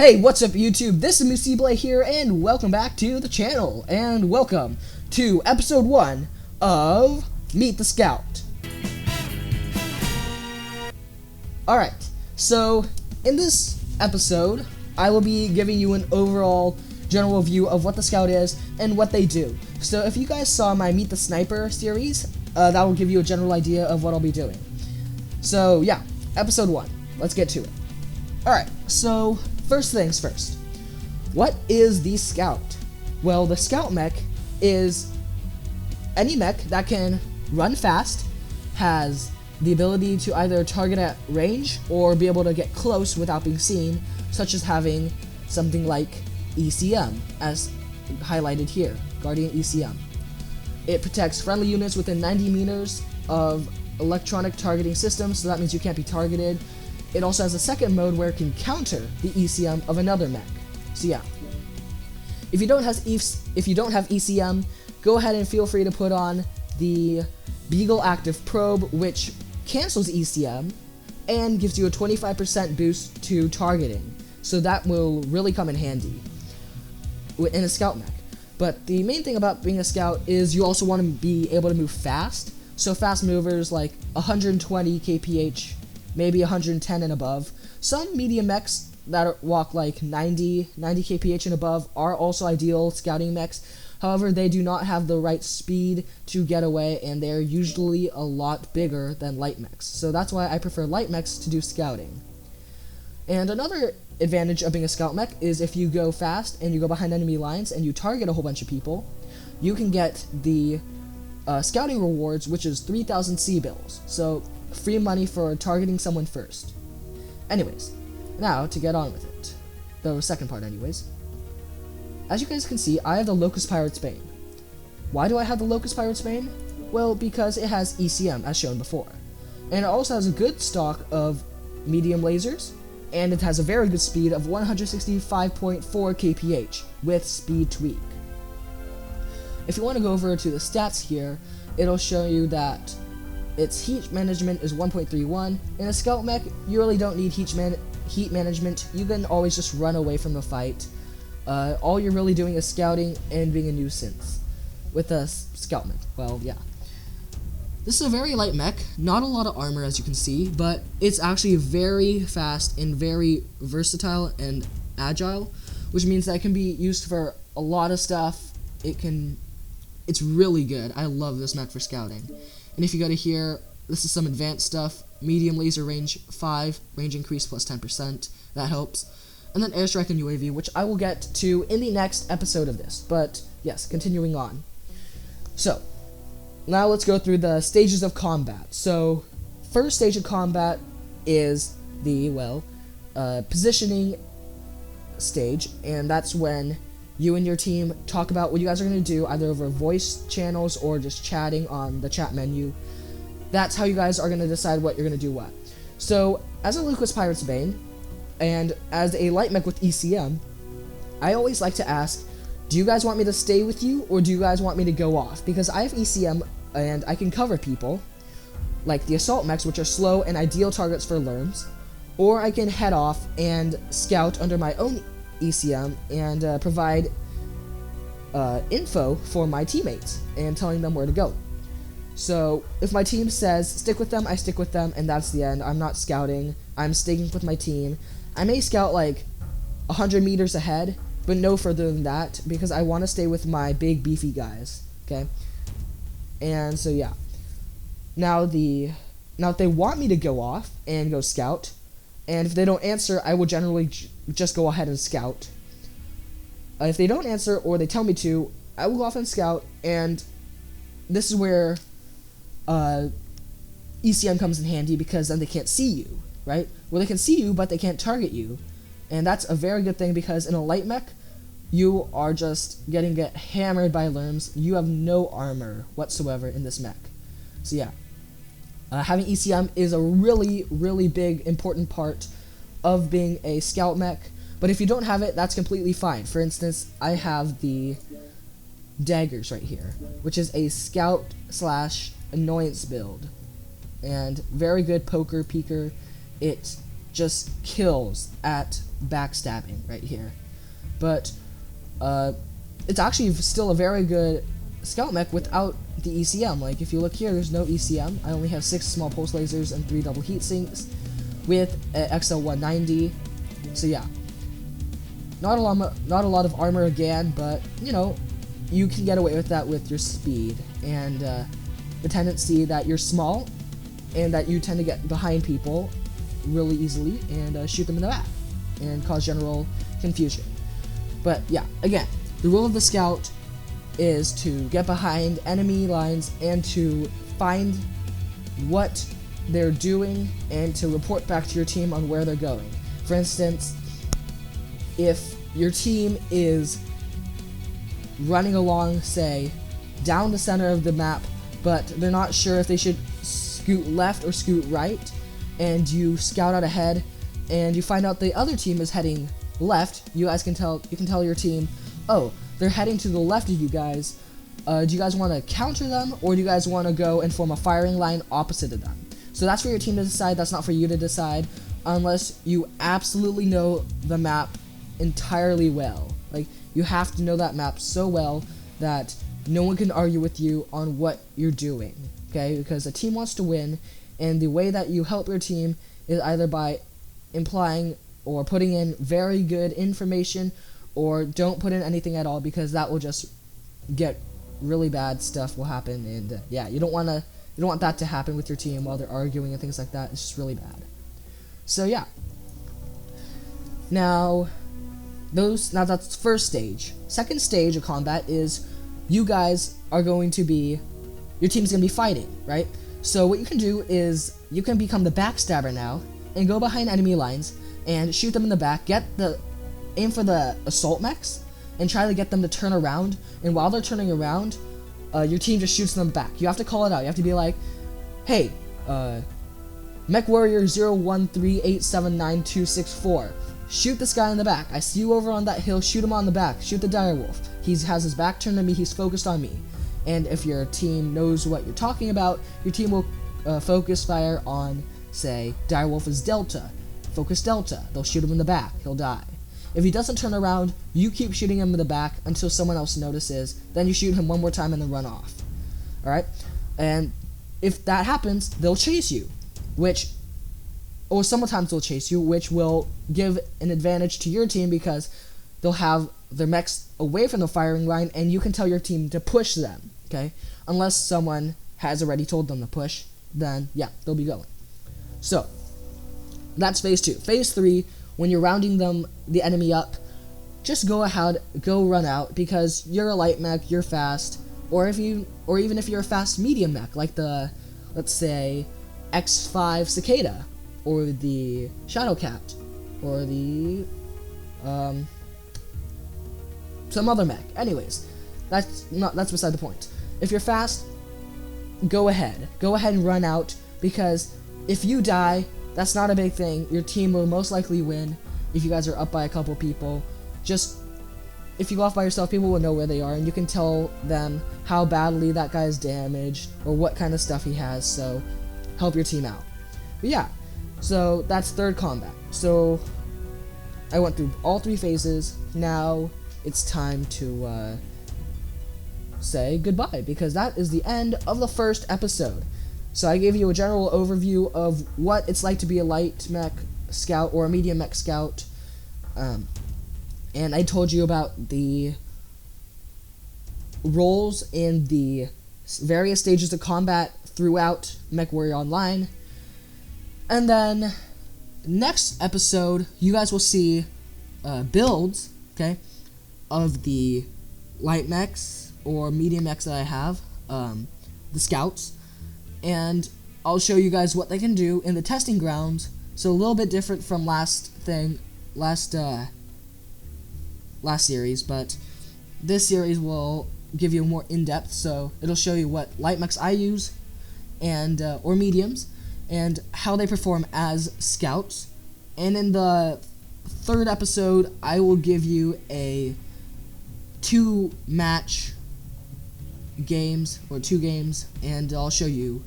Hey, what's up YouTube? This is Moosiblé here, and welcome back to the channel, and welcome to episode 1 of Meet the Scout. Alright, so in this episode, I will be giving you an overall general view of what the Scout is and what they do. So if you guys saw my Meet the Sniper series, that will give you a general idea of what I'll be doing. So yeah, episode 1, let's get to it. Alright, so first things first. What is the Scout? Well, the Scout mech is any mech that can run fast, has the ability to either target at range or be able to get close without being seen, such as having something like ECM, as highlighted here, Guardian ECM. It protects friendly units within 90 meters of electronic targeting systems, so that means you can't be targeted. It also has a second mode where it can counter the ECM of another mech. So yeah, if you don't have ECM, go ahead and feel free to put on the Beagle Active Probe, which cancels ECM and gives you a 25% boost to targeting. So that will really come in handy in a Scout mech. But the main thing about being a Scout is you also want to be able to move fast. So fast movers like 120 kph, maybe 110 and above. Some medium mechs that walk like 90 kph and above are also ideal scouting mechs. However, they do not have the right speed to get away, and they're usually a lot bigger than light mechs. So that's why I prefer light mechs to do scouting. And another advantage of being a scout mech is if you go fast and you go behind enemy lines and you target a whole bunch of people, you can get the scouting rewards, which is 3,000 C-bills. So free money for targeting someone first. Anyways, now to get on with it. The second part anyways. As you guys can see, I have the Locust Pirate's Bane. Why do I have the Locust Pirate's Bane? Well, because it has ECM, as shown before. And it also has a good stock of medium lasers, and it has a very good speed of 165.4 kph with speed tweak. If you want to go over to the stats here, it'll show you that its heat management is 1.31. In a scout mech, you really don't need heat management. You can always just run away from the fight. All you're really doing is scouting and being a nuisance with a scout mech. Well, yeah. This is a very light mech, not a lot of armor as you can see, but it's actually very fast and very versatile and agile, which means that it can be used for a lot of stuff. It's really good. I love this mech for scouting. And if you go to here, this is some advanced stuff. Medium laser range 5, range increase plus 10%. That helps. And then airstrike and UAV, which I will get to in the next episode of this. But yes, continuing on. So, now let's go through the stages of combat. So, first stage of combat is the, positioning stage. And that's when you and your team talk about what you guys are going to do, either over voice channels or just chatting on the chat menu. That's how you guys are going to decide what you're going to do what. So, as a Locust Pirate's Bane, and as a light mech with ECM, I always like to ask, do you guys want me to stay with you, or do you guys want me to go off? Because I have ECM, and I can cover people, like the assault mechs, which are slow and ideal targets for lerms, or I can head off and scout under my own ECM and provide info for my teammates and telling them where to go. So if my team says stick with them, I stick with them, and that's the end. I'm not scouting. I'm sticking with my team. I may scout like 100 meters ahead, but no further than that, because I want to stay with my big beefy guys. Okay, and so yeah. Now if they want me to go off and go scout, and if they don't answer, I will generally just go ahead and scout. If they don't answer or they tell me to, I will go off and scout, and this is where ECM comes in handy, because then they can't see you, right? Well, they can see you, but they can't target you, and that's a very good thing, because in a light mech, you are just get hammered by lerms. You have no armor whatsoever in this mech. So yeah. Having ECM is a really, really big, important part of being a scout mech, but if you don't have it, that's completely fine. For instance, I have the daggers right here, which is a scout / annoyance build, and very good poker peeker. It just kills at backstabbing right here. But it's actually still a very good scout mech without the ECM. Like, if you look here, there's no ECM. I only have 6 small pulse lasers and 3 double heat sinks with XL190. So yeah, not a lot of armor again, but you know, you can get away with that with your speed and the tendency that you're small and that you tend to get behind people really easily and shoot them in the back and cause general confusion. But yeah, again, the rule of the scout is to get behind enemy lines and to find what they're doing and to report back to your team on where they're going. For instance, if your team is running along, say, down the center of the map, but they're not sure if they should scoot left or scoot right, and you scout out ahead and you find out the other team is heading left, you can tell your team, oh, they're heading to the left of you guys. Do you guys want to counter them, or do you guys want to go and form a firing line opposite of them? So that's for your team to decide. That's not for you to decide, unless you absolutely know the map entirely well. Like, you have to know that map so well that no one can argue with you on what you're doing, okay? Because a team wants to win, and the way that you help your team is either by implying or putting in very good information, or don't put in anything at all, because that will just get really bad stuff will happen, and yeah, you don't want that to happen with your team while they're arguing and things like that. It's just really bad. So yeah. Now that's first stage. Second stage of combat is you guys are going to be, your team's going to be fighting, right? So what you can do is you can become the backstabber now and go behind enemy lines and shoot them in the back, aim for the assault mechs and try to get them to turn around, and while they're turning around, your team just shoots them back. You have to call it out. You have to be like, hey, Mech Warrior 013879264, shoot this guy in the back. I see you over on that hill. Shoot him on the back. Shoot the direwolf. He has his back turned to me. He's focused on me. And if your team knows what you're talking about, your team will focus fire on, say, direwolf is Delta. Focus Delta. They'll shoot him in the back. He'll die. If he doesn't turn around, you keep shooting him in the back until someone else notices. Then you shoot him one more time and then run off. Alright? And if that happens, they'll chase you. Or sometimes they'll chase you, which will give an advantage to your team because they'll have their mechs away from the firing line and you can tell your team to push them. Okay? Unless someone has already told them to push, then yeah, they'll be going. So, that's phase 2. Phase 3, when you're rounding the enemy up, just go ahead, go run out, because you're a light mech, you're fast, or even if you're a fast medium mech, like the, let's say, X5 Cicada, or the Shadowcat, or the, some other mech. Anyways, that's beside the point. If you're fast, go ahead and run out, because if you die, that's not a big thing. Your team will most likely win if you guys are up by a couple people. Just, if you go off by yourself, people will know where they are, and you can tell them how badly that guy is damaged, or what kind of stuff he has, so help your team out. But yeah, so that's third combat. So, I went through all 3 phases. Now, it's time to, say goodbye, because that is the end of the first episode. So I gave you a general overview of what it's like to be a light mech scout or a medium mech scout, and I told you about the roles in the various stages of combat throughout MechWarrior Online. And then next episode, you guys will see builds, okay, of the light mechs or medium mechs that I have, the scouts. And I'll show you guys what they can do in the testing grounds. So a little bit different from last series, but this series will give you more in-depth. So it'll show you what light mechs I use, and or mediums, and how they perform as scouts. And in the third episode, I will give you a 2 games, and I'll show you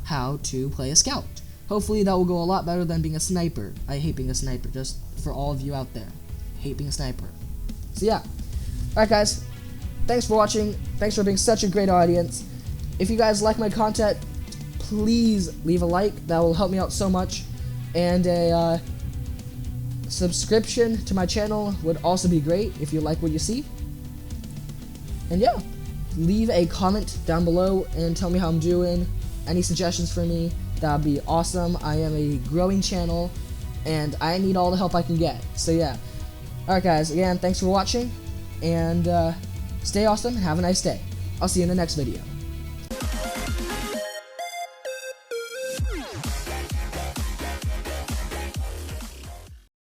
how to play a scout. hopefully that will go a lot better than being a sniper. I hate being a sniper, just for all of you out there. I hate being a sniper. So yeah. Alright guys, thanks for watching. Thanks for being such a great audience. If you guys like my content, please leave a like. That will help me out so much. And a subscription to my channel would also be great if you like what you see. And yeah, leave a comment down below and tell me how I'm doing. Any suggestions for me, that would be awesome. I am a growing channel and I need all the help I can get. So yeah. Alright guys, again, thanks for watching, and stay awesome and have a nice day. I'll see you in the next video.